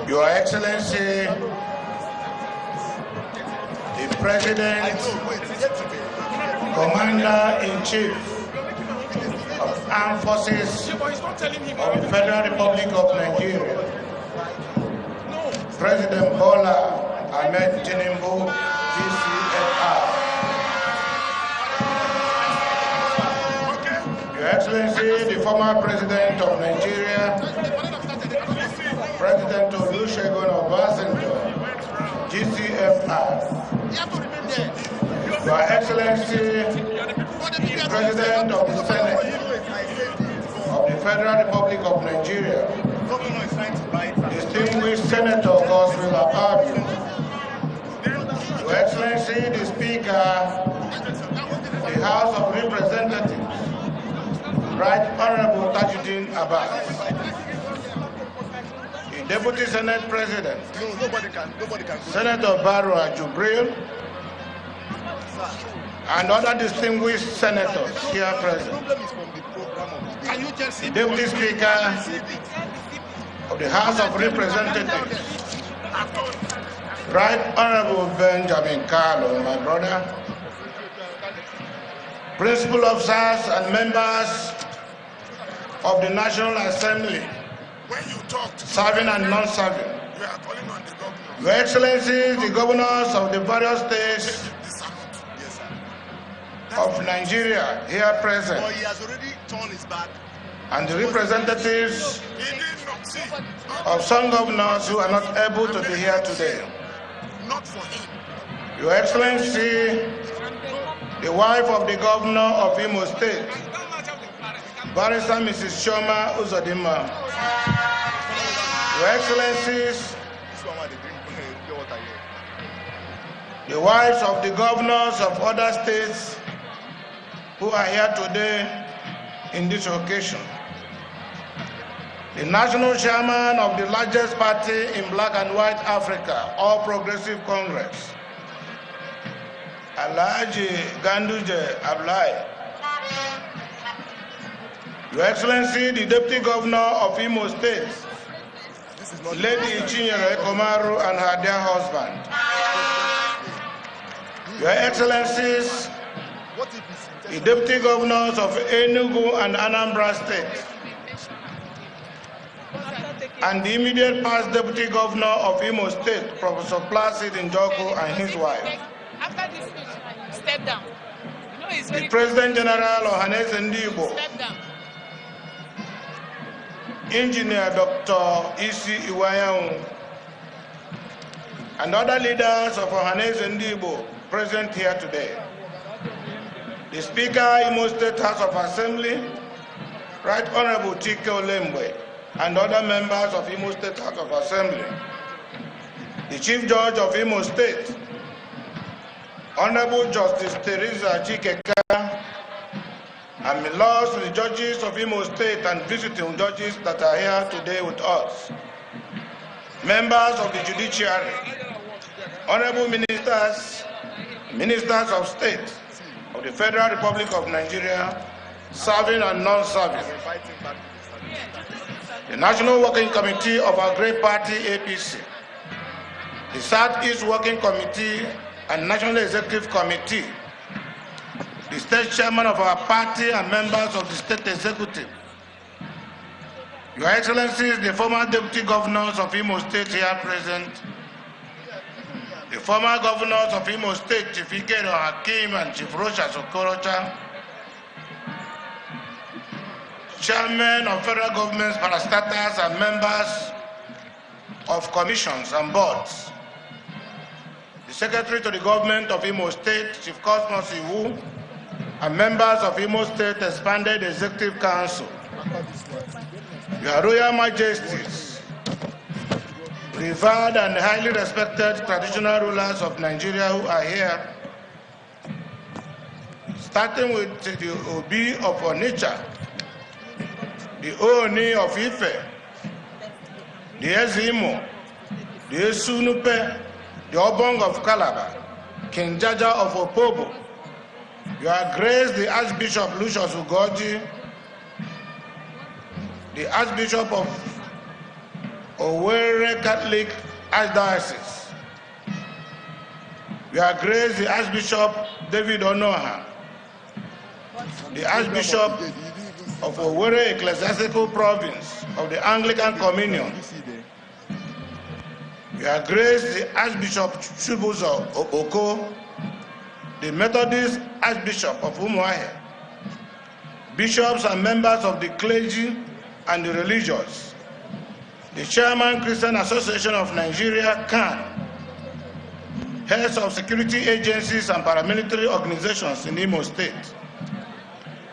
Your Excellency, the President, Commander-in-Chief of Armed Forces of the Federal Republic of Nigeria, President Bola Ahmed Tinubu, GCFR. Your Excellency, the former President of Nigeria, President Olusegun Obasanjo, GCFR. Your Excellency, the President of the Senate of the Federal Republic of Nigeria, distinguished Senator Godswill Akpabio. Your Excellency, the Speaker, the House of Representatives, Right Honorable Tajuddin Abbas, the Deputy Senate President, Senator Barrow Jubril, and other distinguished senators here present. The Deputy Speaker of the House of Representatives, Right Honorable Benjamin Carlo, my brother, principal officers and members of the National Assembly, serving and non-serving, Your Excellencies, the governors of the various states of Nigeria here present, and the representatives of some governors who are not able to be here today. Your Excellency, the wife of the governor of Imo State, Barrister Mrs. Shoma Uzodimma. Your Excellencies, the wives of the governors of other states who are here today in this occasion. The national chairman of the largest party in black and white Africa, All Progressive Congress, Alhaji Ganduje Ablai. Your Excellency, the Deputy Governor of Imo State, Lady Chinyere Komaru and her dear husband. Your Excellencies, the Deputy Governors of Enugu and Anambra State, and the immediate past Deputy Governor of Imo State, Professor Placid Njoku and his wife. After this speech, step down. You know, it's the President General Ohaneze Ndigbo, step down. Engineer Dr. Isi Iwayaun, and other leaders of Ohaneze Ndigbo present here today. The Speaker, Imo State House of Assembly, Right Honorable Chike Olembe, and other members of Imo State House of Assembly. The Chief Judge of Imo State, Honorable Justice Teresa Chikeka, and my lords, the judges of Imo State and visiting judges that are here today with us, members of the judiciary, honorable ministers, ministers of state of the Federal Republic of Nigeria, serving and non-serving, the National Working Committee of our great party, APC, the Southeast Working Committee and National Executive Committee, the state chairman of our party and members of the state executive, Your Excellencies, the former deputy governors of Imo State here present, the former governors of Imo State, Chief Ikero Hakim and Chief Rocha Sokorocha, chairmen of federal governments, parastatals, and members of commissions and boards, the secretary to the government of Imo State, Chief Cosmos Iwu, and members of Imo State Expanded Executive Council, Your Royal Majesties, revered and highly respected traditional rulers of Nigeria who are here, starting with the Obi of Onitsha, the Ooni of Ife, the Ezimo, the Esunupe, the Obong of Calabar, King Jaja of Opobo, Your Grace the Archbishop Lucius Ugoji, the Archbishop of Owerri Catholic Archdiocese. Your Grace the Archbishop David Onoha, the Archbishop of Owerri Ecclesiastical Province of the Anglican Communion. Your Grace the Archbishop Chubuzo Oko, the Methodist Archbishop of Umuahia, bishops and members of the clergy and the religious, the Chairman Christian Association of Nigeria, CAN, heads of security agencies and paramilitary organizations in Imo State,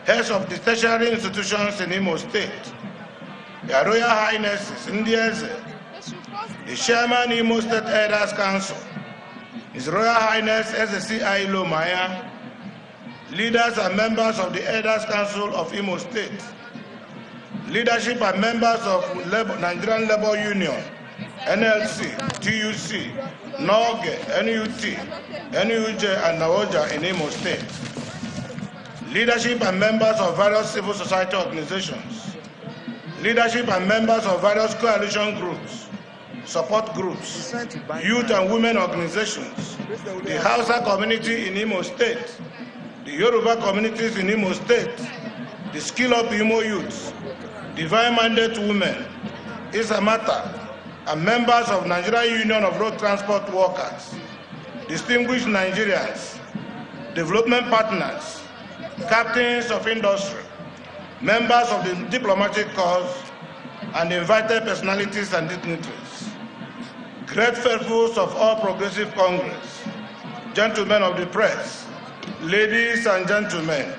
heads of the tertiary institutions in Imo State, Your Royal Highnesses, Ndieze, the Chairman Imo State Elders Council, His Royal Highness SSCI Lomaya, leaders and members of the Elders Council of Imo State, leadership and members of Nigerian Labour Union, NLC, TUC, NOGE, NUT, NUJ, and NAOJA in Imo State, leadership and members of various civil society organizations, leadership and members of various coalition groups, support groups, youth and women organizations, the Hausa community in Imo State, the Yoruba communities in Imo State, the Skill Up Imo youths, Divine Mandate Women, Isamata, and members of Nigerian Union of Road Transport Workers, distinguished Nigerians, development partners, captains of industry, members of the diplomatic corps, and invited personalities and dignitaries, great faithfuls of all Progressive Congress, gentlemen of the press, ladies and gentlemen,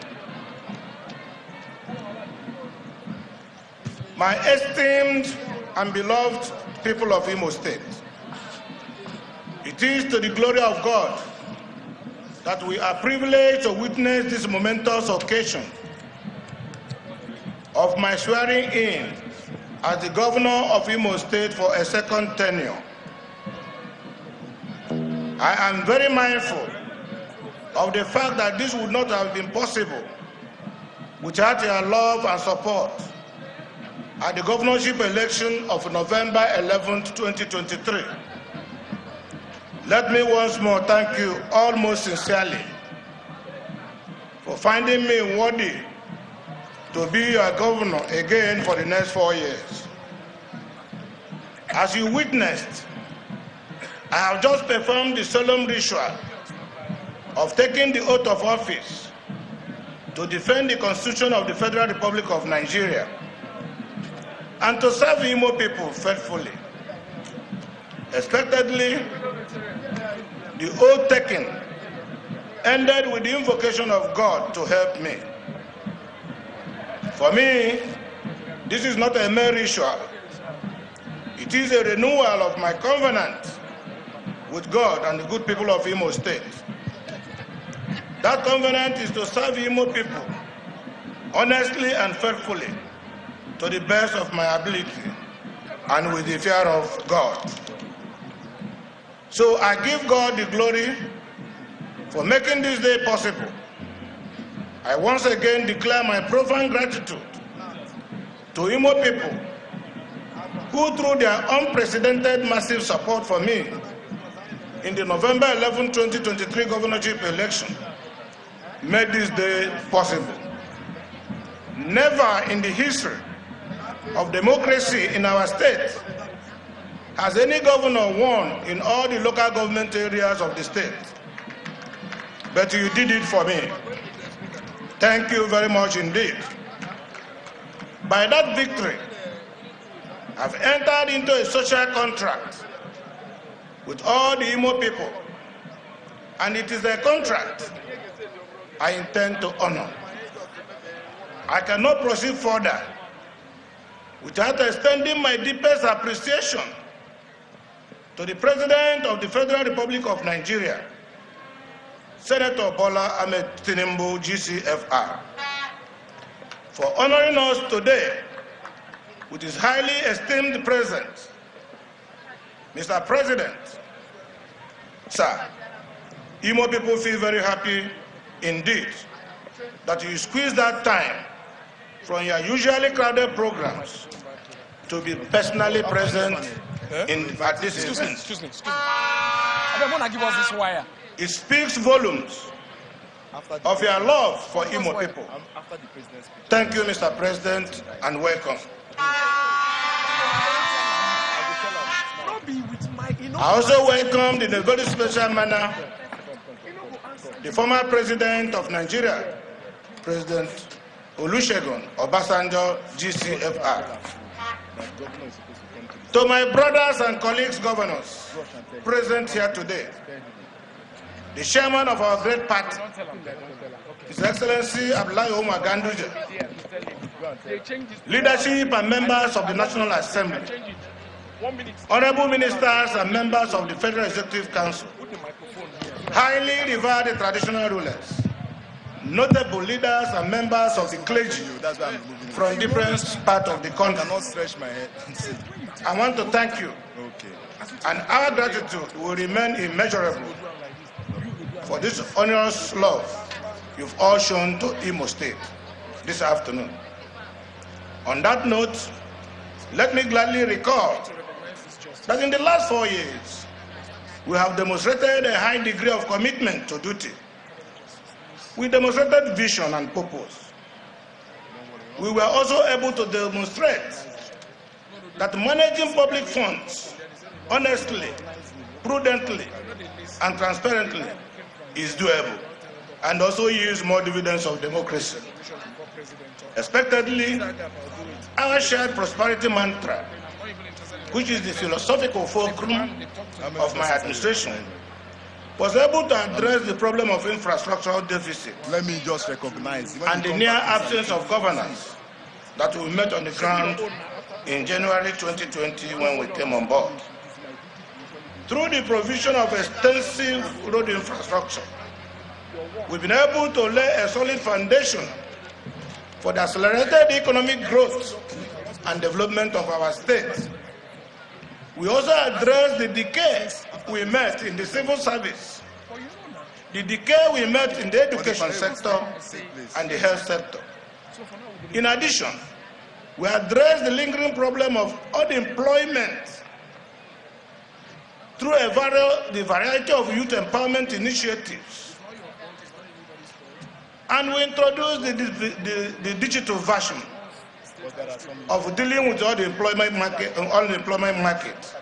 my esteemed and beloved people of Imo State, it is to the glory of God that we are privileged to witness this momentous occasion of my swearing in as the governor of Imo State for a second tenure. I am very mindful of the fact that this would not have been possible without your love and support at the governorship election of November 11, 2023. Let me once more thank you all most sincerely for finding me worthy to be your governor again for the next 4 years. As you witnessed, I have just performed the solemn ritual of taking the oath of office to defend the Constitution of the Federal Republic of Nigeria and to serve the Imo people faithfully. Expectedly, the oath taken ended with the invocation of God to help me. For me, this is not a mere ritual. It is a renewal of my covenant with God and the good people of Imo State. That covenant is to serve Imo people honestly and faithfully to the best of my ability and with the fear of God. So I give God the glory for making this day possible. I once again declare my profound gratitude to Imo people who, through their unprecedented massive support for me in the November 11, 2023 governorship election, made this day possible. Never in the history of democracy in our state has any governor won in all the local government areas of the state. But you did it for me. Thank you very much indeed. By that victory, I've entered into a social contract with all the Imo people, and it is a contract I intend to honor. I cannot proceed further without extending my deepest appreciation to the President of the Federal Republic of Nigeria, Senator Bola Ahmed Tinubu, GCFR, for honoring us today with his highly esteemed presence. Mr. President, sir, Imo people feel very happy indeed that you squeeze that time from your usually crowded programs to be personally present at this event. Excuse me. I don't want to give us this wire. It speaks volumes of your love for Imo people. Thank you, Mr. President, and welcome. I also welcomed in a very special manner the former president of Nigeria, President Olusegun Obasanjo, GCFR. To my brothers and colleagues governors present here today, the chairman of our great party, His Excellency Abdullahi Umar Ganduje, leadership and members of the National Assembly, honorable ministers and members of the Federal Executive Council, highly revered traditional rulers, notable leaders and members of the clergy from different parts of the country. I want to thank you, and our gratitude will remain immeasurable for this onerous love you've all shown to Imo State this afternoon. On that note, let me gladly recall that in the last 4 years, we have demonstrated a high degree of commitment to duty. We demonstrated vision and purpose. We were also able to demonstrate that managing public funds honestly, prudently, and transparently is doable, and also yields more dividends of democracy. Expectedly, our shared prosperity mantra, which is the philosophical fulcrum of my administration, was able to address the problem of infrastructural deficit. Let me just recognize and the near absence of governance that we met on the ground in January 2020 when we came on board. Through the provision of extensive road infrastructure, we've been able to lay a solid foundation for the accelerated economic growth and development of our state. We also addressed the decay we met in the civil service, the decay we met in the education sector and the health sector. In addition, we addressed the lingering problem of unemployment through the variety of youth empowerment initiatives. And we introduced the digital version of dealing with all the unemployment market,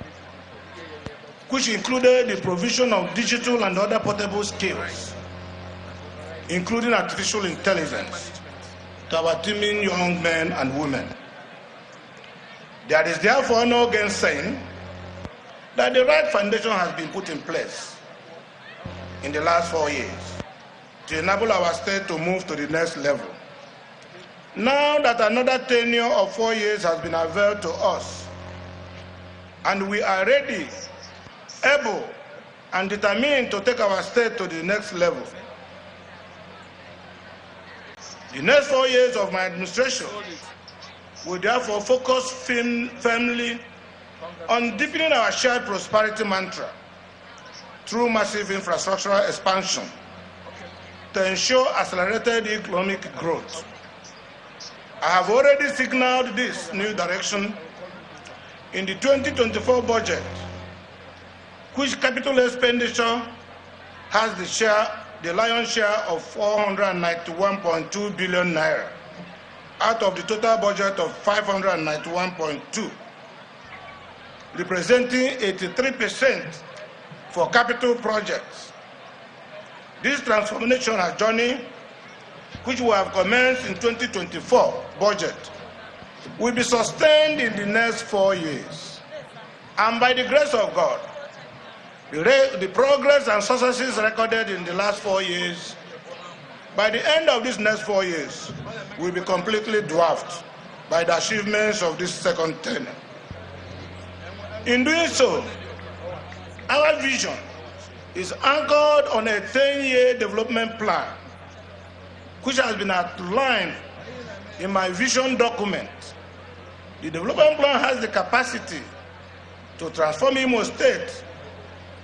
which included the provision of digital and other portable skills, including artificial intelligence, to our teeming young men and women. There is therefore no gainsaying that the right foundation has been put in place in the last 4 years to enable our state to move to the next level. Now that another tenure of 4 years has been availed to us, and we are ready, able, and determined to take our state to the next level, the next 4 years of my administration will therefore focus firmly on deepening our shared prosperity mantra through massive infrastructural expansion to ensure accelerated economic growth. I have already signaled this new direction in the 2024 budget, which capital expenditure has the lion's share of 491.2 billion naira out of the total budget of 591.2, representing 83% for capital projects. This transformational journey, which we have commenced in 2024 budget, will be sustained in the next 4 years. And by the grace of God, the progress and successes recorded in the last 4 years, by the end of these next 4 years, will be completely dwarfed by the achievements of this second tenure. In doing so, our vision is anchored on a 10-year development plan, which has been outlined in my vision document. The development plan has the capacity to transform Imo State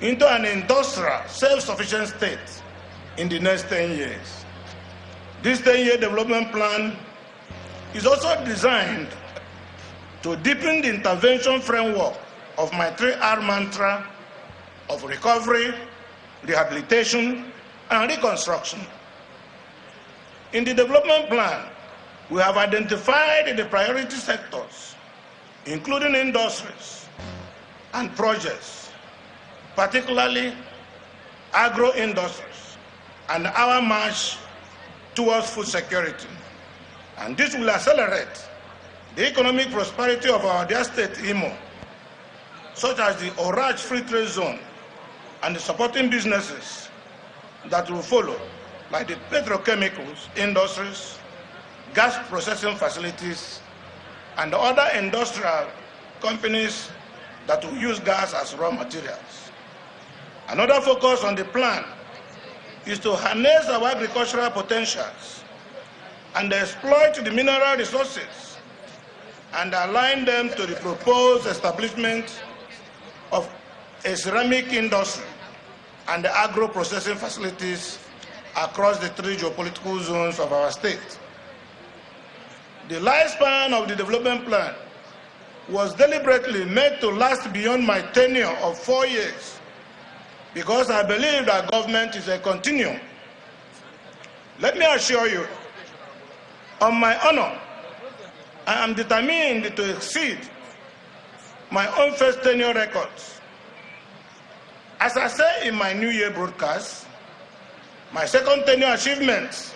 into an industrial, self-sufficient state in the next 10 years. This 10-year development plan is also designed to deepen the intervention framework of my 3R mantra of recovery, rehabilitation, and reconstruction. In the development plan, we have identified the priority sectors, including industries and projects, particularly agro-industries, and our march towards food security. And this will accelerate the economic prosperity of our dear state, Imo, such as the Oraj Free Trade Zone and the supporting businesses that will follow, like the petrochemicals industries, gas processing facilities, and other industrial companies that will use gas as raw materials. Another focus on the plan is to harness our agricultural potentials and exploit the mineral resources and align them to the proposed establishment of a ceramic industry and the agro-processing facilities across the 3 geopolitical zones of our state. The lifespan of the development plan was deliberately made to last beyond my tenure of 4 years because I believe that government is a continuum. Let me assure you, on my honor, I am determined to exceed my own first tenure records. As I say in my New Year broadcast, my second tenure achievements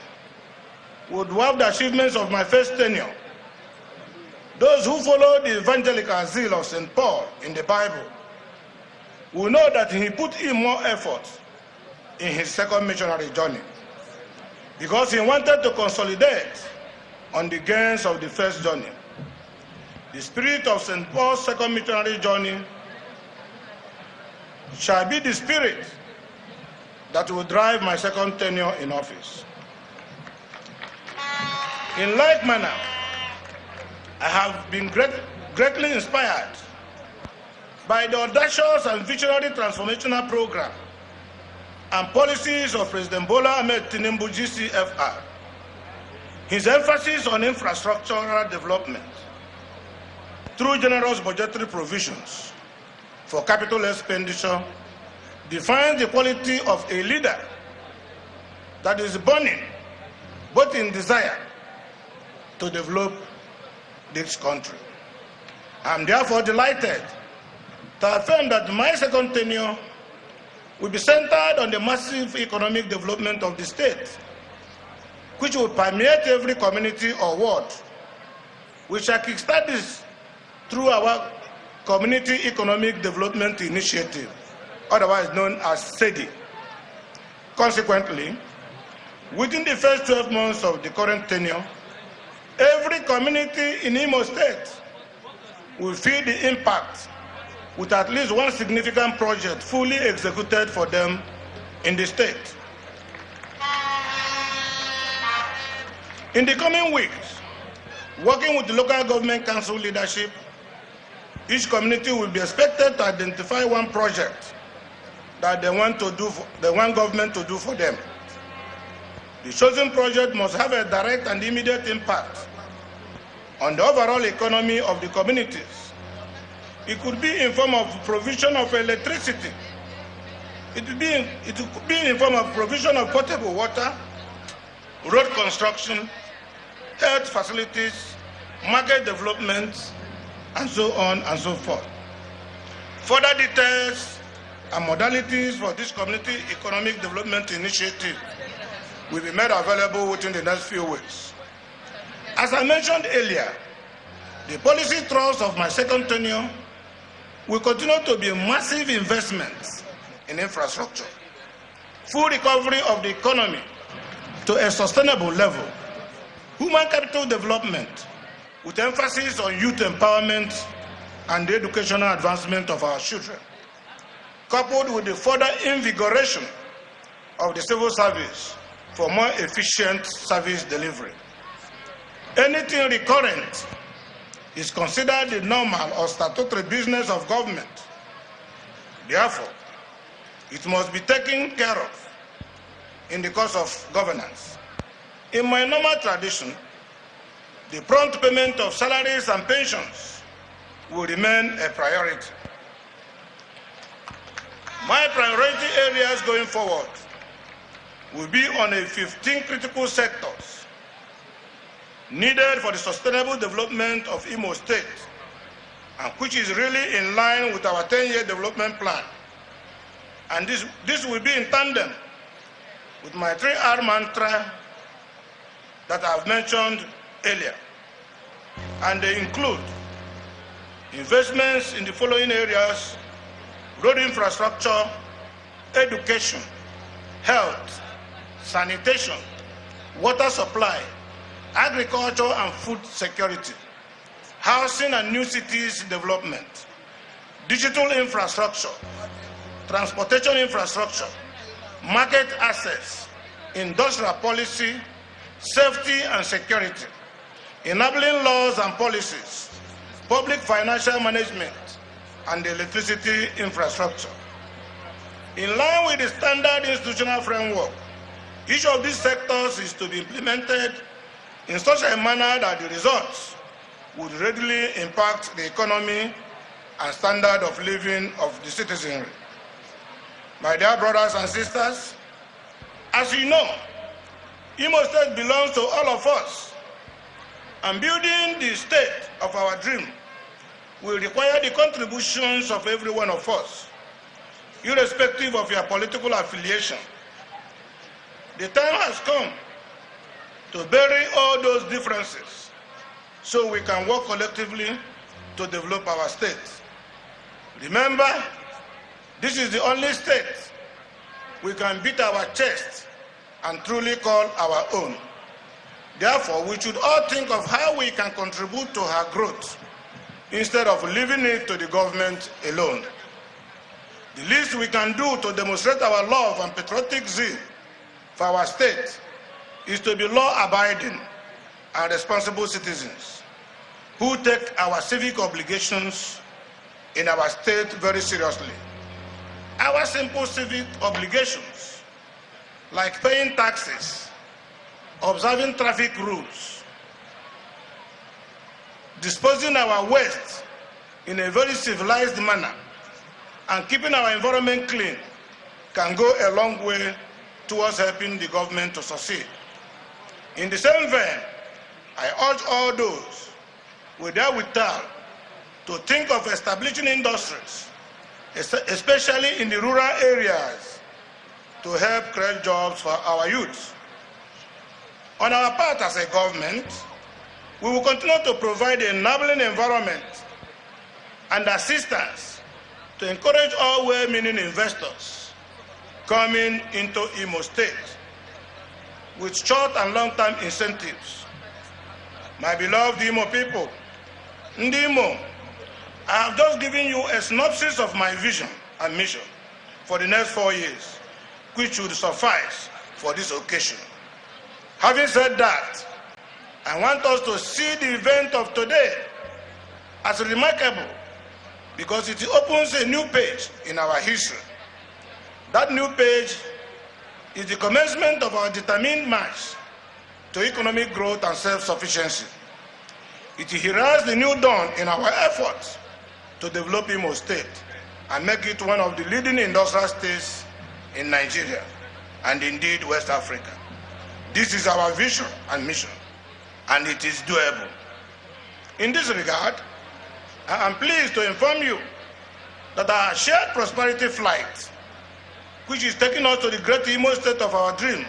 would dwarf the achievements of my first tenure. Those who follow the evangelical zeal of St. Paul in the Bible will know that he put in more effort in his second missionary journey because he wanted to consolidate on the gains of the first journey. The spirit of St. Paul's second missionary journey shall be the spirit that will drive my second tenure in office. In like manner, I have been greatly inspired by the audacious and visionary transformational program and policies of President Bola Ahmed Tinubu GCFR. His emphasis on infrastructural development through generous budgetary provisions for capital expenditure defines the quality of a leader that is burning both in desire to develop this country. I am therefore delighted to affirm that my second tenure will be centered on the massive economic development of the state, which will permeate every community or ward. We shall kickstart this through our Community Economic Development Initiative, otherwise known as SEDI. Consequently, within the first 12 months of the current tenure, every community in Imo State will feel the impact with at least one significant project fully executed for them in the state. In the coming weeks, working with the local government council leadership, each community will be expected to identify one project that they want government to do for them. The chosen project must have a direct and immediate impact on the overall economy of the communities. It could be in form of provision of electricity. It could be in form of provision of potable water, road construction, health facilities, market development, and so on and so forth. Further details and modalities for this community economic development initiative will be made available within the next few weeks. As I mentioned earlier, the policy thrust of my second tenure will continue to be massive investments in infrastructure, full recovery of the economy to a sustainable level, human capital development with emphasis on youth empowerment and the educational advancement of our children, coupled with the further invigoration of the civil service for more efficient service delivery. Anything recurrent is considered the normal or statutory business of government. Therefore, it must be taken care of in the course of governance. In my normal tradition, the prompt payment of salaries and pensions will remain a priority. My priority areas going forward will be on 15 critical sectors needed for the sustainable development of Imo State, and which is really in line with our 10-year development plan. And this will be in tandem with my 3R mantra that I've mentioned earlier. And they include investments in the following areas: road infrastructure, education, health, sanitation, water supply, agriculture and food security, housing and new cities development, digital infrastructure, transportation infrastructure, market access, industrial policy, safety and security, enabling laws and policies, public financial management, and the electricity infrastructure. In line with the standard institutional framework, each of these sectors is to be implemented in such a manner that the results would readily impact the economy and standard of living of the citizenry. My dear brothers and sisters, as you know, Imo State belongs to all of us, and building the state of our dream will require the contributions of every one of us, irrespective of your political affiliation. The time has come to bury all those differences so we can work collectively to develop our state. Remember, this is the only state we can beat our chest and truly call our own. Therefore, we should all think of how we can contribute to her growth instead of leaving it to the government alone. The least we can do to demonstrate our love and patriotic zeal for our state is to be law-abiding and responsible citizens who take our civic obligations in our state very seriously. Our simple civic obligations, like paying taxes, observing traffic rules, disposing our waste in a very civilized manner, and keeping our environment clean, can go a long way towards helping the government to succeed. In the same vein, I urge all those with their wherewithal to think of establishing industries, especially in the rural areas, to help create jobs for our youth. On our part as a government, we will continue to provide an enabling environment and assistance to encourage all well-meaning investors coming into Imo State with short and long-term incentives. My beloved Imo people, Ndimo, I have just given you a synopsis of my vision and mission for the next 4 years, which should suffice for this occasion. Having said that, I want us to see the event of today as remarkable because it opens a new page in our history. That new page is the commencement of our determined march to economic growth and self-sufficiency. It heralds the new dawn in our efforts to develop Imo State and make it one of the leading industrial states in Nigeria and indeed West Africa. This is our vision and mission, and it is doable. In this regard, I am pleased to inform you that our shared prosperity flight, which is taking us to the great Imo State of our dream,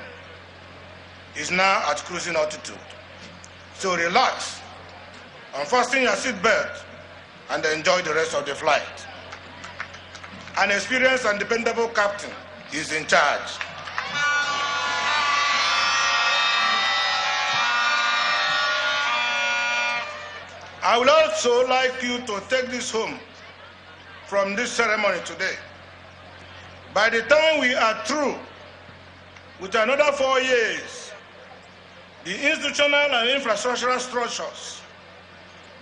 is now at cruising altitude. So relax, unfasten your seatbelt, and enjoy the rest of the flight. An experienced and dependable captain is in charge. I would also like you to take this home from this ceremony today. By the time we are through with another 4 years, the institutional and infrastructural structures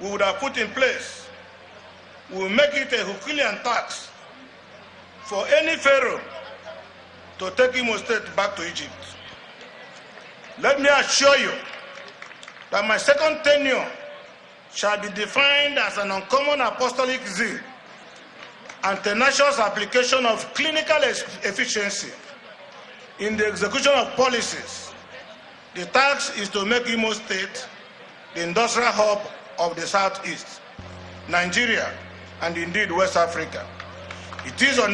we would have put in place will make it a Herculean task for any pharaoh to take Imo State back to Egypt. Let me assure you that my second tenure shall be defined as an uncommon apostolic zeal and tenacious application of clinical efficiency in the execution of policies. The task is to make Imo State the industrial hub of the Southeast, Nigeria, and indeed West Africa. It is one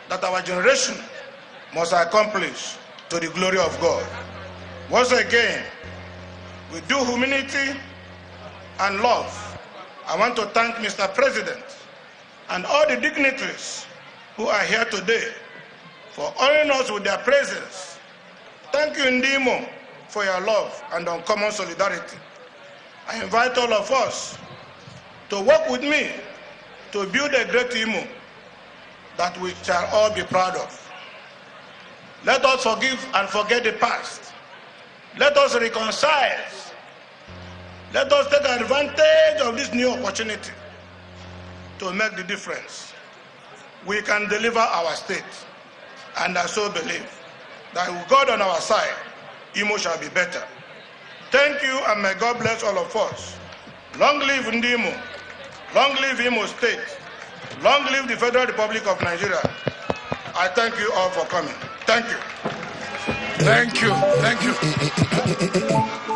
that our generation must accomplish to the glory of God. Once again, with due humility and love, I want to thank Mr. President and all the dignitaries who are here today for honoring us with their presence. Thank you, Ndimo, for your love and uncommon solidarity. I invite all of us to work with me to build a great Imo that we shall all be proud of. Let us forgive and forget the past. Let us reconcile. Let us take advantage of this new opportunity to make the difference. We can deliver our state, and I so believe that with God on our side, Imo shall be better. Thank you, and may God bless all of us. Long live Ndimo. Long live Imo State. Long live the Federal Republic of Nigeria. I thank you all for coming. Thank you. Thank you. Thank you.